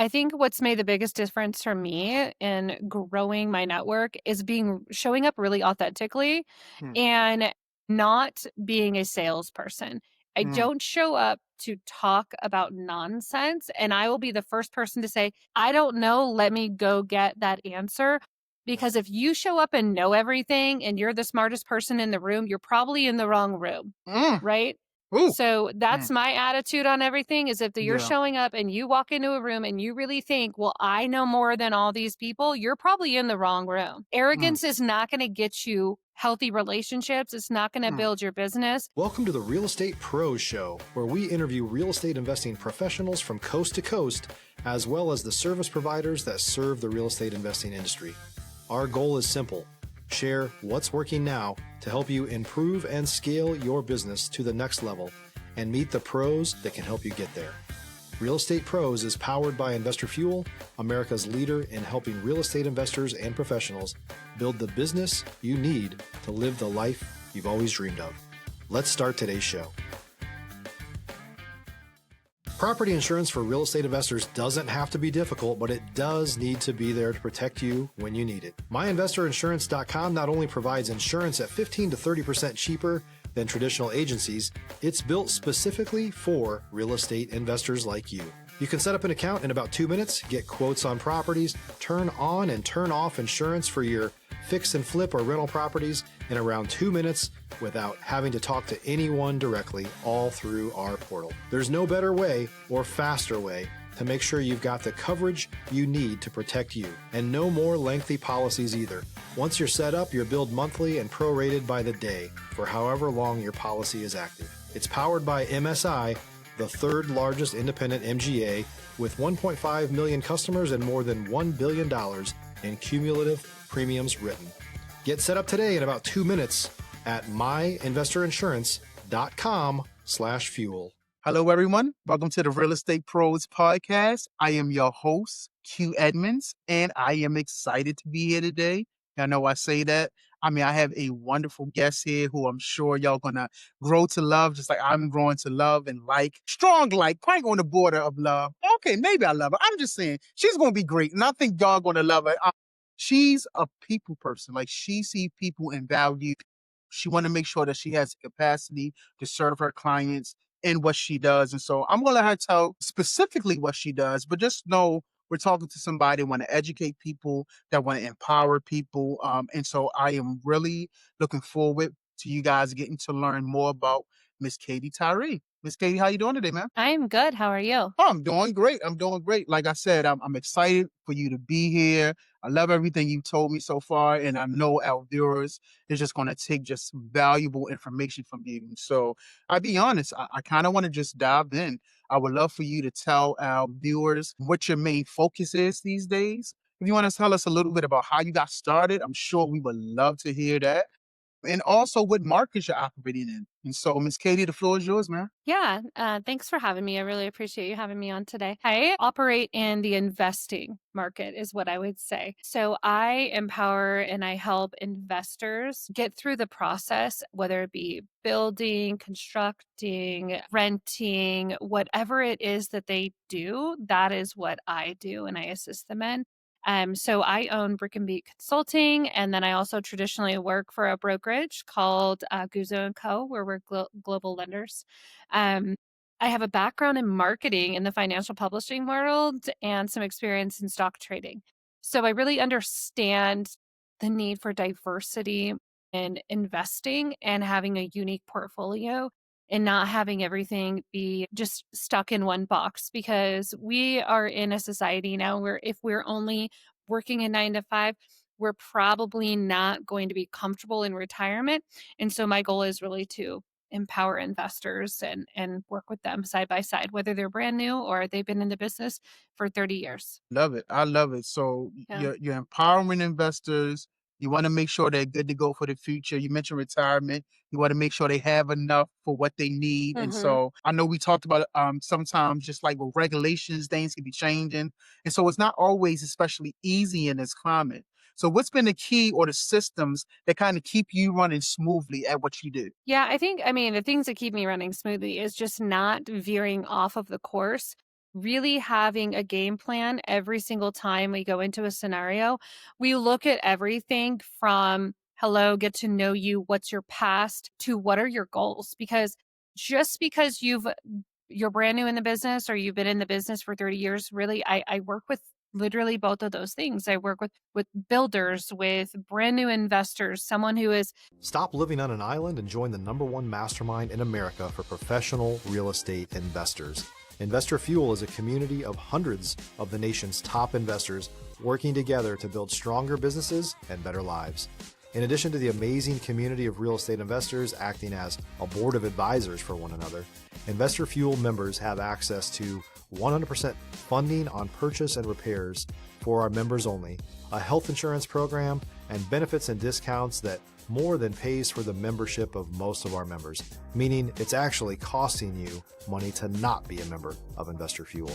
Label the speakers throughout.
Speaker 1: I think what's made the biggest difference for me in growing my network is showing up really authentically
Speaker 2: Mm,
Speaker 1: and not being a salesperson. I
Speaker 2: mm,
Speaker 1: don't show up to talk about nonsense, and I will be the first person to say, "I don't know, let me go get that answer." Because if you show up and know everything and you're the smartest person in the room, you're probably in the wrong room,
Speaker 2: mm,
Speaker 1: right?
Speaker 2: ooh,
Speaker 1: So
Speaker 2: mm,
Speaker 1: that's my attitude on everything is if you're
Speaker 2: yeah,
Speaker 1: showing up and you walk into a room and you really think, well, I know more than all these people, you're probably in the wrong room.
Speaker 2: mm,
Speaker 1: Arrogance is not going to get you healthy relationships. It's not going to
Speaker 2: mm.
Speaker 1: build your business.
Speaker 3: Welcome to the Real Estate Pros Show, where we interview real estate investing professionals from coast to coast, as well as the service providers that serve the real estate investing industry. Our goal is simple: share what's working now to help you improve and scale your business to the next level and meet the pros that can help you get there. Real Estate Pros is powered by Investor Fuel, America's leader in helping real estate investors and professionals build the business you need to live the life you've always dreamed of. Let's start today's show. Property insurance for real estate investors doesn't have to be difficult, but it does need to be there to protect you when you need it. MyInvestorInsurance.com not only provides insurance at 15 to 30% cheaper than traditional agencies, it's built specifically for real estate investors like you. You can set up an account in about 2 minutes, get quotes on properties, turn on and turn off insurance for your fix and flip or rental properties in around 2 minutes without having to talk to anyone directly, all through our portal. There's no better way or faster way to make sure you've got the coverage you need to protect you, and no more lengthy policies either. Once you're set up, you're billed monthly and prorated by the day for however long your policy is active. It's powered by MSI, the third largest independent MGA, with 1.5 million customers and more than $1 billion in cumulative premiums written. Get set up today in about 2 minutes at myinvestorinsurance.com/fuel.
Speaker 2: Hello, everyone. Welcome to the Real Estate Pros Podcast. I am your host, Q Edmonds, and I am excited to be here today. I know I say that. I have a wonderful guest here who I'm sure y'all gonna grow to love, just like I'm growing to love and like, strong like, quite on the border of love. Okay, maybe I love her. I'm just saying she's gonna be great, and I think y'all gonna love her. She's a people person. Like she sees people and value. She want to make sure that she has the capacity to serve her clients in what she does. And so I'm going to let her tell specifically what she does, but just know we're talking to somebody want to educate people, that want to empower people. And so I am really looking forward to you guys getting to learn more about Miss Katie Tyree. Miss Katie, how you doing today, man?
Speaker 1: I am good. How are you?
Speaker 2: Oh, I'm doing great. I'm doing great. Like I said, I'm excited for you to be here. I love everything you told me so far, and I know our viewers is just going to take just some valuable information from you. So I'll be honest, I kind of want to just dive in. I would love for you to tell our viewers what your main focus is these days. If you want to tell us a little bit about how you got started, I'm sure we would love to hear that. And also what markets you're operating in. And so, Miss Katie, the floor is yours, man.
Speaker 1: Yeah, thanks for having me. I really appreciate you having me on today. I operate in the investing market, is what I would say. So I empower and I help investors get through the process, whether it be building, constructing, renting, whatever it is that they do, that is what I do and I assist them in. So I own Brick and Beat Consulting, and then I also traditionally work for a brokerage called Guzzo and Co., where we're global lenders. Um, I have a background in marketing in the financial publishing world and some experience in stock trading. So I really understand the need for diversity in investing and having a unique portfolio and not having everything be just stuck in one box, because we are in a society now where if we're only working a 9 to 5, we're probably not going to be comfortable in retirement. And so my goal is really to empower investors and work with them side by side, whether they're brand new or they've been in the business for 30 years.
Speaker 2: Love it. I love it. So
Speaker 1: Yeah.
Speaker 2: you're empowering investors. You want to make sure they're good to go for the future. You mentioned retirement. You want to make sure they have enough for what they need. And
Speaker 1: Hmm.
Speaker 2: so I know we talked about sometimes just like with regulations, things can be changing. And so it's not always especially easy in this climate. So what's been the key or the systems that kind of keep you running smoothly at what you do?
Speaker 1: Yeah, I mean, the things that keep me running smoothly is just not veering off of the course. really having a game plan every single time we go into a scenario. We look at everything from hello, get to know you, what's your past, to what are your goals? Because just because you're brand new in the business or you've been in the business for 30 years, really, I work with literally both of those things. I work with builders, with brand new investors, someone who is
Speaker 3: Stop living on an island and join the #1 mastermind in America for professional real estate investors. Investor Fuel is a community of hundreds of the nation's top investors working together to build stronger businesses and better lives. In addition to the amazing community of real estate investors acting as a board of advisors for one another, Investor Fuel members have access to 100% funding on purchase and repairs for our members only, a health insurance program, and benefits and discounts that more than pays for the membership of most of our members, meaning it's actually costing you money to not be a member of Investor Fuel.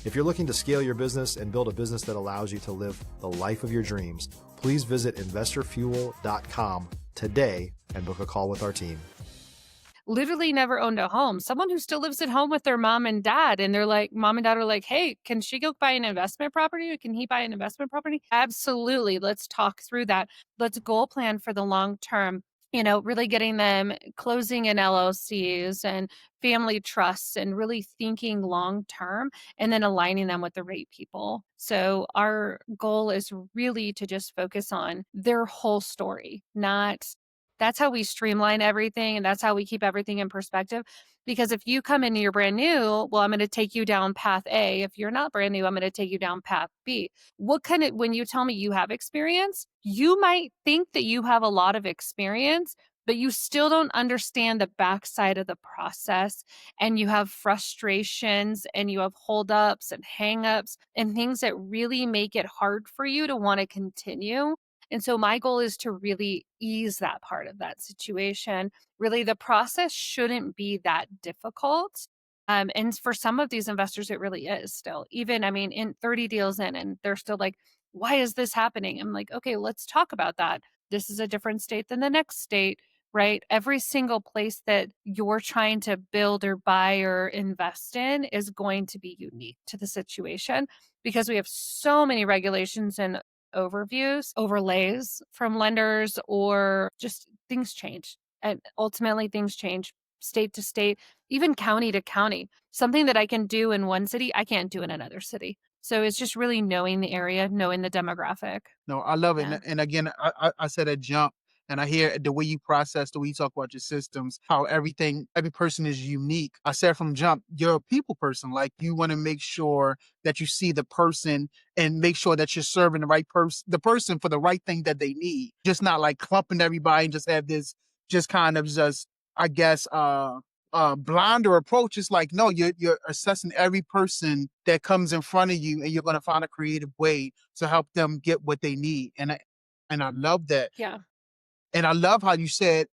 Speaker 3: If you're looking to scale your business and build a business that allows you to live the life of your dreams, please visit investorfuel.com today and book a call with our team.
Speaker 1: literally never owned a home. Someone who still lives at home with their mom and dad, and they're like, mom and dad are like, hey, can she go buy an investment property? Or can he buy an investment property? Absolutely. Let's talk through that. Let's goal plan for the long term. Really getting them closing in LLCs and family trusts and really thinking long term and then aligning them with the right people. So, our goal is really to just focus on their whole story, not that's how we streamline everything and that's how we keep everything in perspective. Because if you come in and you're brand new, well, I'm going to take you down path A. If you're not brand new, I'm going to take you down path B. When you tell me you have experience, you might think that you have a lot of experience, but you still don't understand the backside of the process. And you have frustrations and you have holdups and hangups and things that really make it hard for you to want to continue. And so my goal is to really ease that part of that situation. Really, the process shouldn't be that difficult. And for some of these investors, it really is still. Even, I mean, in 30 deals in, and they're still like, why is this happening? I'm like, okay, let's talk about that. This is a different state than the next state, right? Every single place that you're trying to build or buy or invest in is going to be unique to the situation because we have so many regulations and overlays from lenders, or just things change. And ultimately, things change state to state, even county to county. Something that I can do in one city, I can't do in another city. So it's just really knowing the area, knowing the demographic.
Speaker 2: No, I love it.
Speaker 1: Yeah.
Speaker 2: And again, I said a jump, and I hear the way you process, the way you talk about your systems, how every person is unique. I said from jump, you're a people person. Like you want to make sure that you see the person and make sure that you're serving the person for the right thing that they need. Just not like clumping everybody and just have this just kind of just, I guess, blinder approach. Is like, no, you're assessing every person that comes in front of you and you're going to find a creative way to help them get what they need. And I love that.
Speaker 1: Yeah.
Speaker 2: And I love how you said,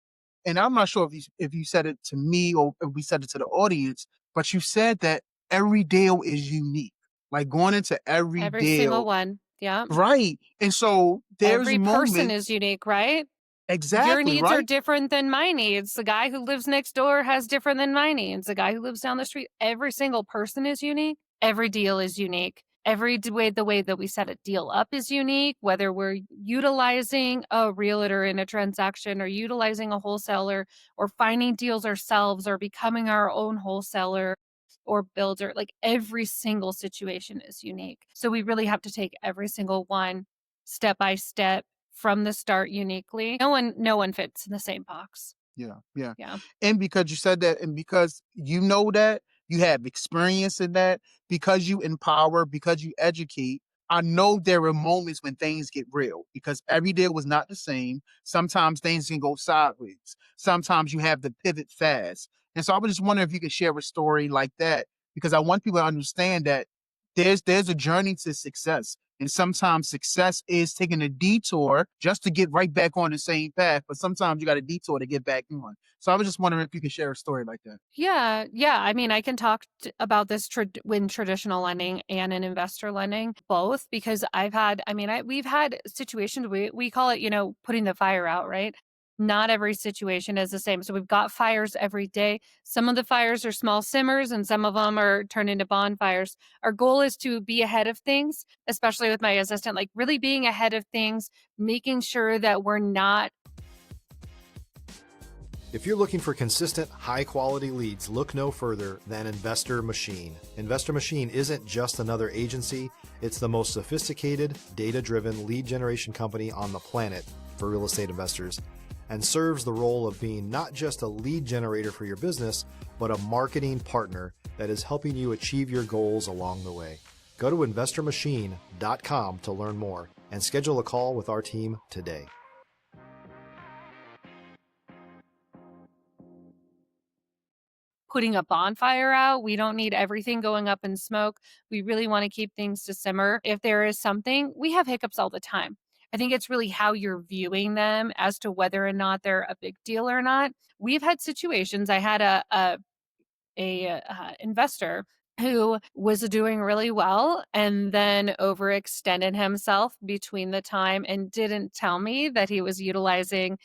Speaker 2: and I'm not sure if you said it to me or if we said it to the audience, but you said that every deal is unique. Like going into every
Speaker 1: Every single
Speaker 2: deal,
Speaker 1: one. Yeah.
Speaker 2: right? And so there's
Speaker 1: Every person is
Speaker 2: moments,
Speaker 1: unique, right? Your
Speaker 2: exactly,
Speaker 1: needs are
Speaker 2: right?
Speaker 1: different than my needs. The guy who lives next door has different than my needs. The guy who lives down the street, every single person is unique. Every deal is unique. The way that we set a deal up is unique, whether we're utilizing a realtor in a transaction or utilizing a wholesaler or finding deals ourselves or becoming our own wholesaler or builder. Like every single situation is unique. So we really have to take every single one step by step from the start uniquely. No one fits in the same box.
Speaker 2: Yeah, yeah.
Speaker 1: Yeah.
Speaker 2: And because you said that, and because you know that, you have experience in that, because you empower, because you educate, I know there are moments when things get real because every day was not the same. Sometimes things can go sideways. Sometimes you have to pivot fast. And so I was just wondering if you could share a story like that because I want people to understand that there's a journey to success. And sometimes success is taking a detour just to get right back on the same path. But sometimes you got a detour to get back on. So I was just wondering if you could share a story like that.
Speaker 1: Yeah. Yeah. I mean, I can talk about this in traditional lending and in investor lending, both, because we've had situations, we call it, putting the fire out, right? Not every situation is the same. So we've got fires every day. Some of the fires are small simmers and some of them are turned into bonfires. Our goal is to be ahead of things, especially with my assistant, like really being ahead of things, making sure that we're not.
Speaker 3: If you're looking for consistent, high-quality leads, look no further than Investor Machine. Investor Machine isn't just another agency, it's the most sophisticated, data-driven lead generation company on the planet for real estate investors, and serves the role of being not just a lead generator for your business, but a marketing partner that is helping you achieve your goals along the way. Go to investormachine.com to learn more and schedule a call with our team today.
Speaker 1: Putting a bonfire out. We don't need everything going up in smoke. We really want to keep things to simmer. If there is something, we have hiccups all the time. I think it's really how you're viewing them as to whether or not they're a big deal or not. We've had situations. I had a investor who was doing really well and then overextended himself between the time and didn't tell me that he was utilizing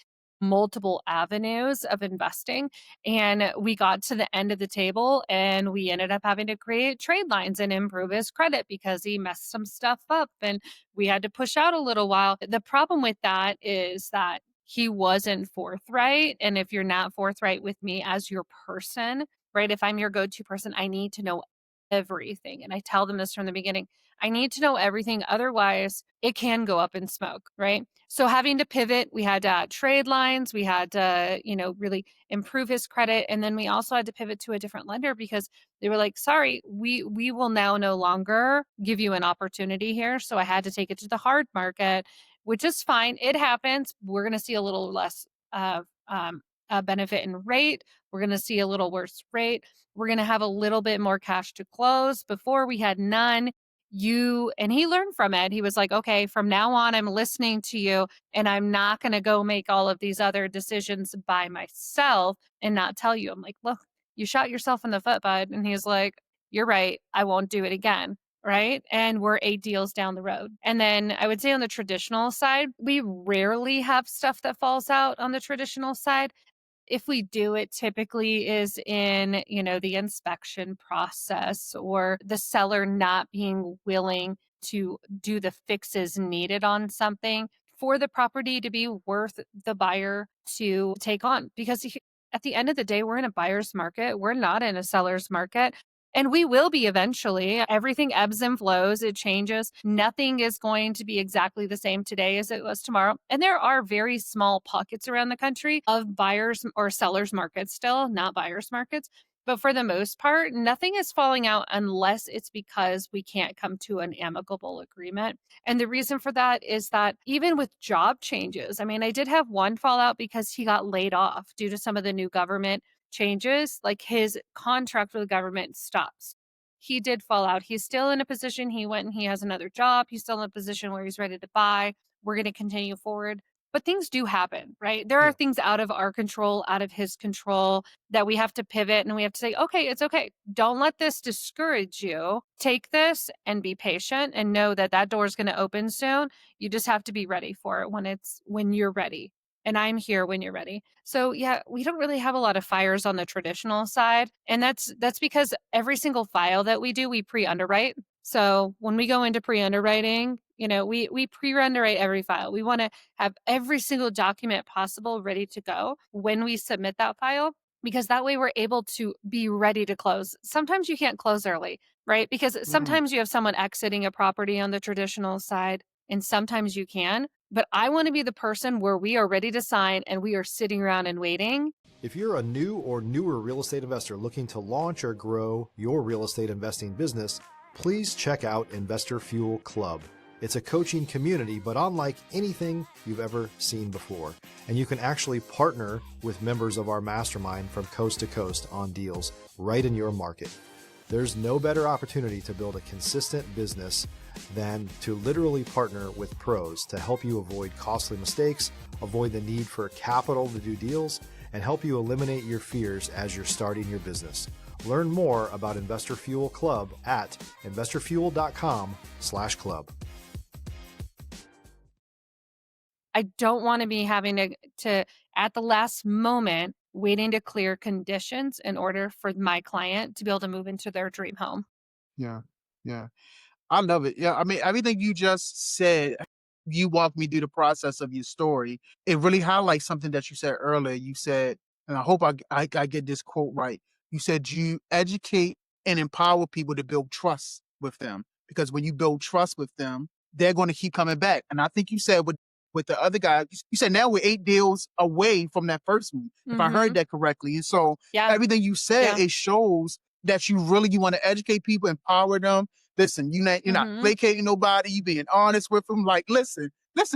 Speaker 1: multiple avenues of investing. And we got to the end of the table and we ended up having to create trade lines and improve his credit because he messed some stuff up and we had to push out a little while. The problem with that is that he wasn't forthright. And if you're not forthright with me as your person, right? If I'm your go-to person, I need to know everything. And I tell them this from the beginning. I need to know everything. Otherwise, it can go up in smoke, right? So having to pivot, we had to add trade lines. We had to, really improve his credit. And then we also had to pivot to a different lender because they were like, sorry, we will now no longer give you an opportunity here. So I had to take it to the hard market, which is fine. It happens. We're going to see a little less of benefit in rate. We're going to see a little worse rate. We're going to have a little bit more cash to close. Before we had none. And he learned from it. He was like, okay, from now on, I'm listening to you and I'm not going to go make all of these other decisions by myself and not tell you. I'm like, look, you shot yourself in the foot, bud. And he's like, you're right. I won't do it again. Right. And we're 8 deals down the road. And then I would say on the traditional side, we rarely have stuff that falls out on the traditional side. If we do, it typically is in, the inspection process or the seller not being willing to do the fixes needed on something for the property to be worth the buyer to take on. Because at the end of the day, we're in a buyer's market. We're not in a seller's market. And we will be eventually. Everything ebbs and flows. It changes. Nothing is going to be exactly the same today as it was tomorrow. And there are very small pockets around the country of buyers or sellers markets still, not buyers markets. But for the most part, nothing is falling out unless it's because we can't come to an amicable agreement. And the reason for that is that even with job changes, I mean, I did have one fallout because he got laid off due to some of the new government changes, like his contract with the government stops. He did fall out. He's still in a position. He went and he has another job. He's still in a position where he's ready to buy. We're going to continue forward. But things do happen, right? There are things out of our control, out of his control that we have to pivot and we have to say, okay, it's okay. Don't let this discourage you. Take this and be patient and know that that door is going to open soon. You just have to be ready for it when you're ready. And I'm here when you're ready. So yeah, we don't really have a lot of fires on the traditional side. And that's because every single file that we do, we pre-underwrite. So when we go into pre-underwriting, we pre-underwrite every file. We want to have every single document possible ready to go when we submit that file, because that way we're able to be ready to close. Sometimes you can't close early, right? Because sometimes you have someone exiting a property on the traditional side and sometimes you can. But I want to be the person where we are ready to sign and we are sitting around and waiting.
Speaker 3: If you're a new or newer real estate investor looking to launch or grow your real estate investing business, please check out Investor Fuel Club. It's a coaching community, but unlike anything you've ever seen before. And you can actually partner with members of our mastermind from coast to coast on deals right in your market. There's no better opportunity to build a consistent business than to literally partner with pros to help you avoid costly mistakes, avoid the need for capital to do deals, and help you eliminate your fears as you're starting your business. Learn more about Investor Fuel Club at investorfuel.com/club.
Speaker 1: I don't want to be having to at the last moment waiting to clear conditions in order for my client to be able to move into their dream home.
Speaker 2: Yeah. Yeah. I love it. Yeah, I mean, everything you just said, you walked me through the process of your story. It really highlights something that you said earlier. You said, and I hope I get this quote right. You said you educate and empower people to build trust with them because when you build trust with them, they're going to keep coming back. And I think you said with the other guy, you said now we're 8 deals away from that first one, if I heard
Speaker 1: Mhm.
Speaker 2: that correctly. And so
Speaker 1: Yeah.
Speaker 2: everything you said,
Speaker 1: Yeah.
Speaker 2: it shows that you want to educate people, empower them. Listen, you're not
Speaker 1: Mhm.
Speaker 2: placating nobody. You being honest with them. Like, listen,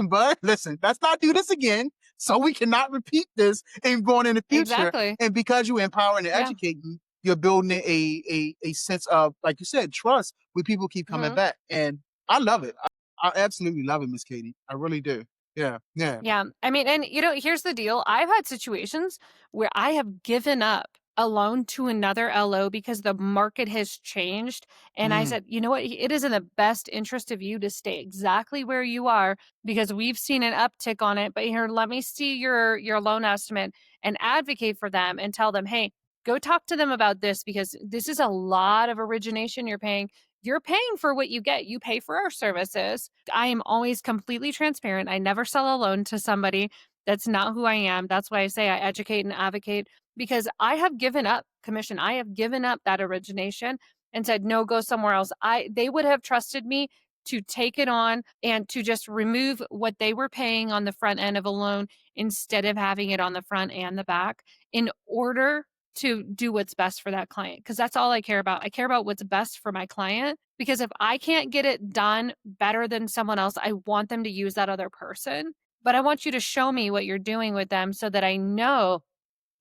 Speaker 2: bud, listen. Let's not do this again, so we cannot repeat this and going in the future.
Speaker 1: Exactly.
Speaker 2: And because you empower and
Speaker 1: Yeah.
Speaker 2: educate them, you're building a sense of, like you said, trust where people keep coming
Speaker 1: Mhm.
Speaker 2: back. And I love it. I absolutely love it, Miss Katie. I really do. Yeah, yeah.
Speaker 1: Yeah. I mean, and here's the deal. I've had situations where I have given up a loan to another LO because the market has changed. And I
Speaker 2: Mm,
Speaker 1: said, you know what? It is in the best interest of you to stay exactly where you are because we've seen an uptick on it. But here, let me see your loan estimate and advocate for them and tell them, hey, go talk to them about this because this is a lot of origination you're paying. You're paying for what you get. You pay for our services. I am always completely transparent. I never sell a loan to somebody. That's not who I am. That's why I say I educate and advocate because I have given up commission. I have given up that origination and said, no, go somewhere else. They would have trusted me to take it on and to just remove what they were paying on the front end of a loan instead of having it on the front and the back in order to do what's best for that client because that's all I care about. I care about what's best for my client because if I can't get it done better than someone else, I want them to use that other person. But I want you to show me what you're doing with them so that I know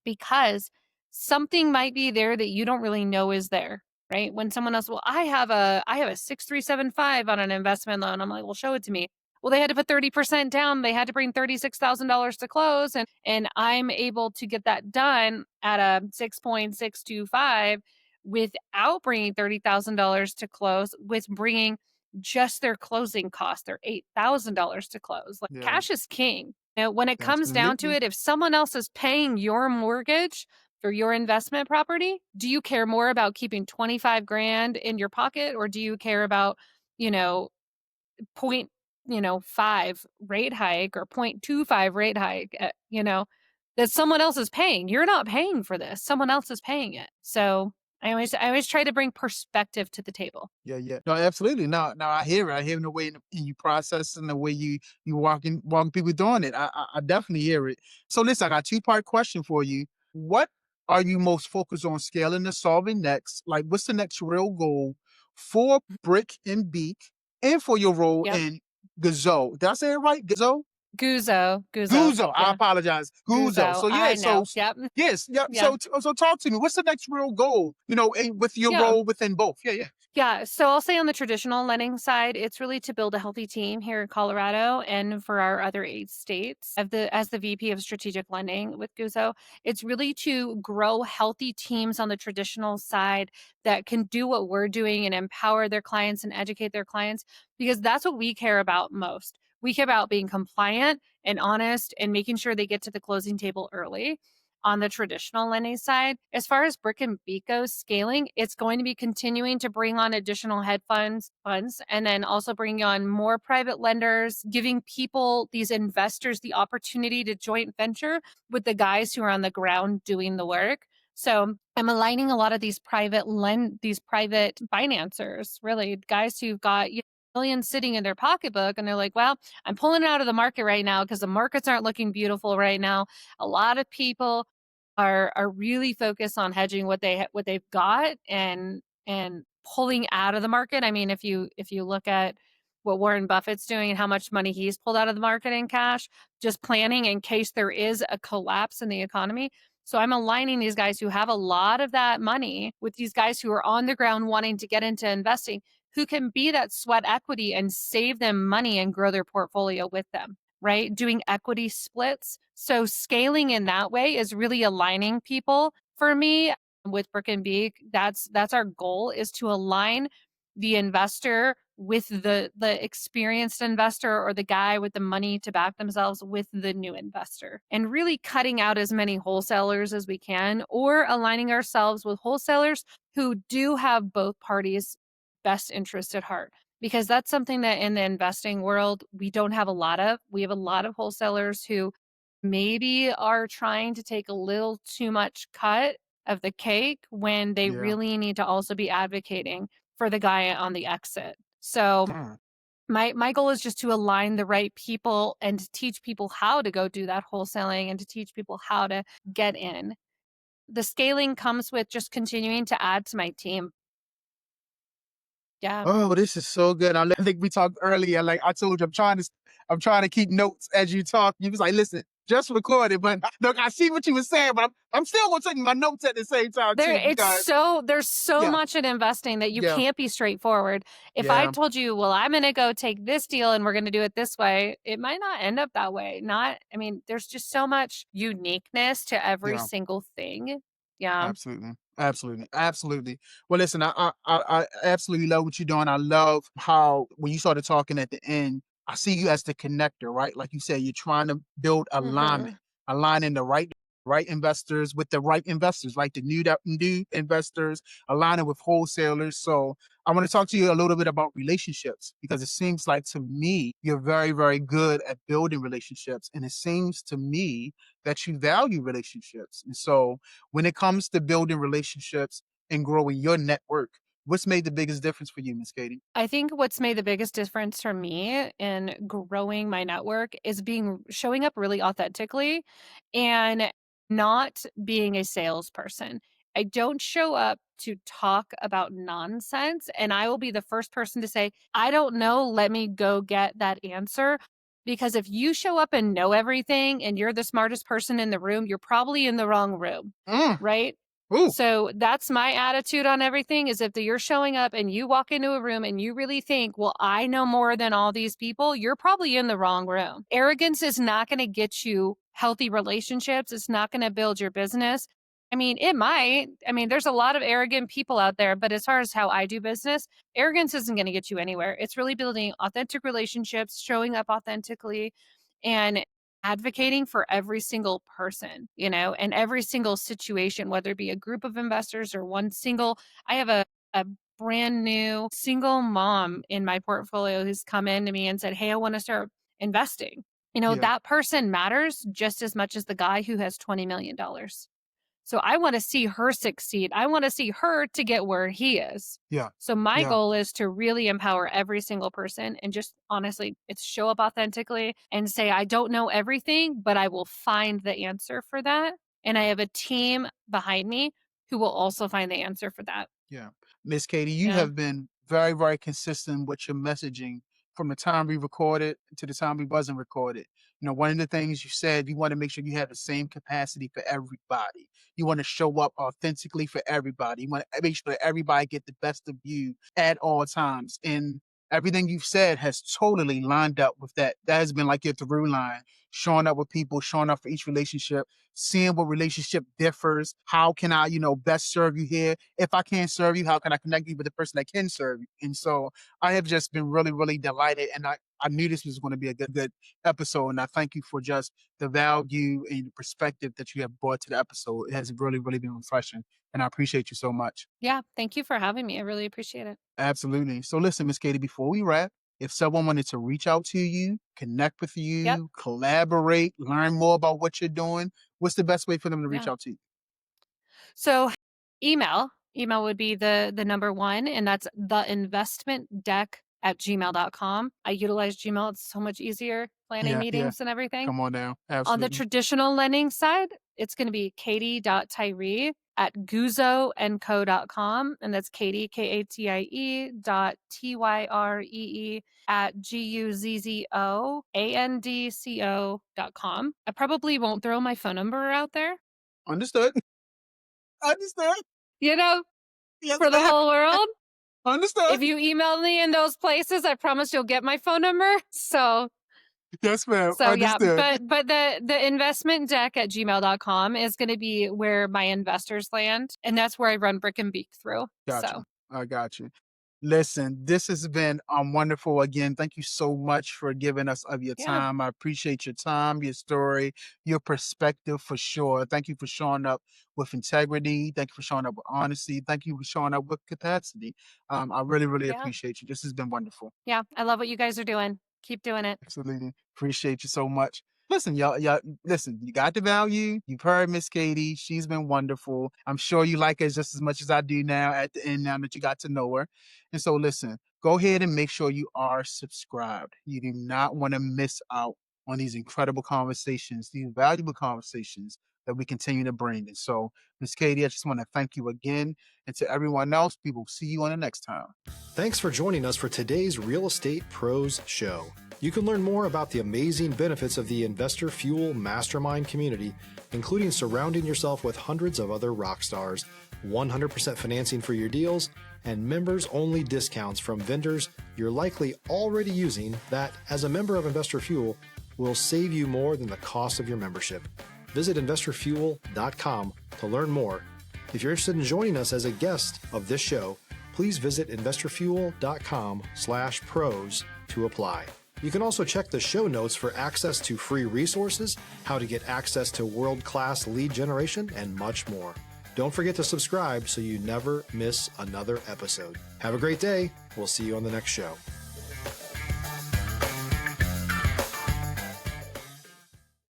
Speaker 1: because something might be there that you don't really know is there, right? When someone else, well, I have a 6375 on an investment loan. I'm like, well, show it to me. Well, they had to put 30% down. They had to bring $36,000 to close and I'm able to get that done at a 6.625 without bringing $30,000 to close with bringing just their closing cost, their $8,000 to close. Like
Speaker 2: yeah,
Speaker 1: cash is king. When it comes down to
Speaker 2: absolutely.
Speaker 1: it, if someone else is paying your mortgage for your investment property, do you care more about keeping 25 grand in your pocket or do you care about, you know, point, 5 rate hike or 0.25 rate hike, that someone else is paying? You're not paying for this. Someone else is paying it. So I always try to bring perspective to the table.
Speaker 2: Yeah, yeah. No, absolutely. No, I hear it. I hear in the way you process and the way you walking people doing it. I definitely hear it. So listen, I got a two-part question for you. What are you most focused on scaling and solving next? Like, what's the next real goal for Brick and Beak and for your role
Speaker 1: Yep.
Speaker 2: in Gazoo? Did I say it right? Gazoo?
Speaker 1: Guzo, Guzo.
Speaker 2: Guzo. I
Speaker 1: Yeah.
Speaker 2: apologize. Guzo.
Speaker 1: Guzo.
Speaker 2: So yeah.
Speaker 1: I
Speaker 2: So
Speaker 1: know. Yep.
Speaker 2: yes. Yeah.
Speaker 1: Yeah.
Speaker 2: So talk to me. What's the next real goal? With your
Speaker 1: Yeah.
Speaker 2: role within both. Yeah. Yeah.
Speaker 1: Yeah, so I'll say on the traditional lending side, it's really to build a healthy team here in Colorado and for our other 8 states. As the VP of strategic lending with Guzo, it's really to grow healthy teams on the traditional side that can do what we're doing and empower their clients and educate their clients because that's what we care about most. We care about being compliant and honest and making sure they get to the closing table early on the traditional lending side. As far as Brick and Beat goes, scaling, it's going to be continuing to bring on additional funds, and then also bringing on more private lenders, giving people, these investors, the opportunity to joint venture with the guys who are on the ground doing the work. So I'm aligning a lot of these private financiers, really guys who've got millions sitting in their pocketbook, and they're like, well, I'm pulling out of the market right now because the markets aren't looking beautiful right now. A lot of people are really focused on hedging what they've got and pulling out of the market. I mean, if you look at what Warren Buffett's doing and how much money he's pulled out of the market in cash, just planning in case there is a collapse in the economy. So I'm aligning these guys who have a lot of that money with these guys who are on the ground wanting to get into investing, who can be that sweat equity and save them money and grow their portfolio with them, right? Doing equity splits. So scaling in that way is really aligning people for me with Brick and Beak. That's our goal, is to align the investor with the experienced investor or the guy with the money to back themselves with the new investor, and really cutting out as many wholesalers as we can, or aligning ourselves with wholesalers who do have both parties' best interest at heart, because that's something that in the investing world we don't have a lot of. We have a lot of wholesalers who maybe are trying to take a little too much cut of the cake when they
Speaker 2: Yeah.
Speaker 1: really need to also be advocating for the guy on the exit. So
Speaker 2: Mm.
Speaker 1: my goal is just to align the right people and to teach people how to go do that wholesaling and to teach people how to get in. The scaling comes with just continuing to add to my team. Yeah.
Speaker 2: Oh, this is so good. I think we talked earlier. Like I told you, I'm trying to keep notes as you talk. You was like, listen, just record it. But look, I see what you were saying, but I'm still gonna take my notes at the same time too, because
Speaker 1: There's so
Speaker 2: yeah,
Speaker 1: much in investing that you
Speaker 2: yeah,
Speaker 1: can't be straightforward. If I
Speaker 2: yeah,
Speaker 1: told you, well, I'm going to go take this deal and we're going to do it this way, it might not end up that way. I mean, there's just so much uniqueness to every
Speaker 2: yeah.
Speaker 1: single thing. Yeah.
Speaker 2: Absolutely. Absolutely. Absolutely. Well, listen, I absolutely love what you're doing. I love how when you started talking at the end, I see you as the connector, right? Like you said, you're trying to build alignment,
Speaker 1: Hmm.
Speaker 2: aligning the right investors with the right investors, like the new investors, aligning with wholesalers. So I want to talk to you a little bit about relationships, because it seems like to me you're very, very good at building relationships. And it seems to me that you value relationships. And so when it comes to building relationships and growing your network, what's made the biggest difference for you, Miss Katie?
Speaker 1: I think what's made the biggest difference for me in growing my network is showing up really authentically and not being a salesperson. I don't show up to talk about nonsense, and I will be the first person to say, I don't know, let me go get that answer. Because if you show up and know everything and you're the smartest person in the room, you're probably in the wrong room,
Speaker 2: Mm,
Speaker 1: right?
Speaker 2: ooh,
Speaker 1: So that's my attitude on everything, is if you're showing up and you walk into a room and you really think, well, I know more than all these people, you're probably in the wrong room. Arrogance is not going to get you healthy relationships. It's not going to build your business. I mean, it might. I mean, there's a lot of arrogant people out there, but as far as how I do business, arrogance isn't going to get you anywhere. It's really building authentic relationships, showing up authentically, and advocating for every single person, and every single situation, whether it be a group of investors or one single. I have a brand new single mom in my portfolio who's come in to me and said, hey, I want to start investing.
Speaker 2: yeah,
Speaker 1: That person matters just as much as the guy who has $20 million. So I want to see her succeed. I want to see her to get where he is.
Speaker 2: yeah,
Speaker 1: So my
Speaker 2: yeah,
Speaker 1: goal is to really empower every single person and just honestly, it's show up authentically and say, I don't know everything, but I will find the answer for that. And I have a team behind me who will also find the answer for that.
Speaker 2: yeah. Miss Katie, you
Speaker 1: Yeah.
Speaker 2: have been very, very consistent with your messaging from the time we recorded to the time we wasn't recorded. One of the things you said, you want to make sure you have the same capacity for everybody. You want to show up authentically for everybody. You want to make sure that everybody get the best of you at all times. And everything you've said has totally lined up with that. That has been like your through line, showing up with people, showing up for each relationship, seeing what relationship differs. How can I, best serve you here? If I can't serve you, how can I connect you with the person that can serve you? And so I have just been really, really delighted. And I knew this was going to be a good episode. And I thank you for just the value and the perspective that you have brought to the episode. It has really, really been refreshing. And I appreciate you so much.
Speaker 1: Yeah. Thank you for having me. I really appreciate it.
Speaker 2: Absolutely. So listen, Miss Katie, before we wrap, if someone wanted to reach out to you, connect with
Speaker 1: Yep.
Speaker 2: you, collaborate, learn more about what you're doing, what's the best way for them to reach
Speaker 1: Yeah.
Speaker 2: out to you?
Speaker 1: So email would be the number one, and that's theinvestmentdeck@gmail.com. I utilize Gmail. It's so much easier planning
Speaker 2: Yeah, yeah.
Speaker 1: meetings and everything.
Speaker 2: Come on now.
Speaker 1: On the
Speaker 2: Absolutely.
Speaker 1: traditional lending side, it's going to be katie.tyree@guzoandco.com. And that's Katie, Katie dot Tyree at GUZZOANDCO.com. I probably won't throw my phone number out there,
Speaker 2: Understood. Understood.
Speaker 1: you know,
Speaker 2: Yes,
Speaker 1: for the
Speaker 2: ma'am.
Speaker 1: whole world.
Speaker 2: Understood.
Speaker 1: If you email me in those places, I promise you'll get my phone number.
Speaker 2: Yes, ma'am.
Speaker 1: So yeah,
Speaker 2: Understood.
Speaker 1: but the investment deck at gmail.com is going to be where my investors land, and that's where I run Brick and Beak through.
Speaker 2: Got you.
Speaker 1: So
Speaker 2: I got you. Listen, this has been wonderful. Again, thank you so much for giving us of your
Speaker 1: Yeah.
Speaker 2: time. I appreciate your time, your story, your perspective for sure. Thank you for showing up with integrity. Thank you for showing up with honesty. Thank you for showing up with capacity. I really, really
Speaker 1: Yeah.
Speaker 2: appreciate you. This has been wonderful.
Speaker 1: Yeah. I love what you guys are doing. Keep doing it.
Speaker 2: Absolutely. Appreciate you so much. Listen, y'all, listen, you got the value. You've heard Miss Katie. She's been wonderful. I'm sure you like her just as much as I do now at the end, now that you got to know her. And so, listen, go ahead and make sure you are subscribed. You do not want to miss out on these incredible conversations, these valuable conversations that we continue to bring. And so, Miss Katie, I just want to thank you again. And to everyone else, we will see you on the next time.
Speaker 3: Thanks for joining us for today's Real Estate Pros Show. You can learn more about the amazing benefits of the Investor Fuel Mastermind community, including surrounding yourself with hundreds of other rock stars, 100% financing for your deals, and members-only discounts from vendors you're likely already using that, as a member of Investor Fuel, will save you more than the cost of your membership. Visit investorfuel.com to learn more. If you're interested in joining us as a guest of this show, please visit investorfuel.com/pros to apply. You can also check the show notes for access to free resources, how to get access to world-class lead generation, and much more. Don't forget to subscribe so you never miss another episode. Have a great day. We'll see you on the next show.